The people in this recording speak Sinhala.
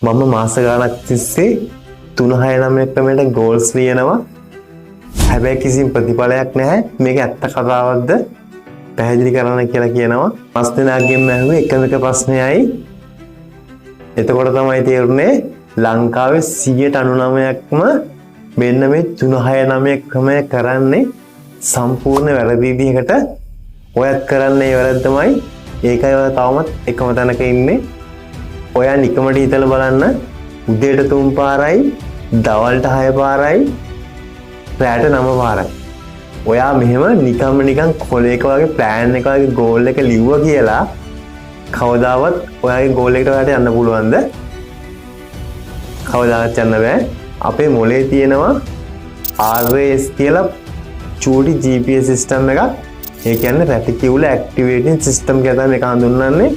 මම මාස ගාණක් තිස්සේ 369 ක්‍රමයට ගෝල්ස් ලියනවා. හැබැයි කිසිම ප්‍රතිඵලයක් නැහැ. මේක ඇත්ත කතාවක්ද පැහැදිලි කරන්න කියලා කියනවා. 5 දෙනාගෙන් ඇහුවේ එකම එක ප්‍රශ්නයයි. එතකොට තමයි තේරුනේ ලංකාවේ 99%ක්ම මෙන්න මේ 369 ක්‍රමය කරන්නේ සම්පූර්ණ වැරදි විදිහකට. ඔයත් කරන්නේ වැරද්දමයි. ඒකයි ඔය තාමත් එකම තැනක ඉන්නේ. ඔයා නිකමට හිතලා බලන්න. උදේට 3 පාරයි, දවල්ට 6 පාරයි, රාත්‍රීට 9 පාරයි. ඔයා මෙහෙම නිකන් කොලේක වගේ ප්ලෑන් එක වගේ ගෝල් එක ලිව්වා කියලා කවදාවත් ඔයාගේ ගෝල් එකට ඔයාට යන්න පුළුවන්ද? කවදාවත් යන්න බෑ. අපේ මොලේ තියෙනවා RAS කියලා චූටි GPS සිස්ටම් එකක්. ඒ කියන්නේ රැටිකියුලර් ඇක්ටිවේටිං සිස්ටම් කියලා තමයි මේක හඳුන්වන්නේ.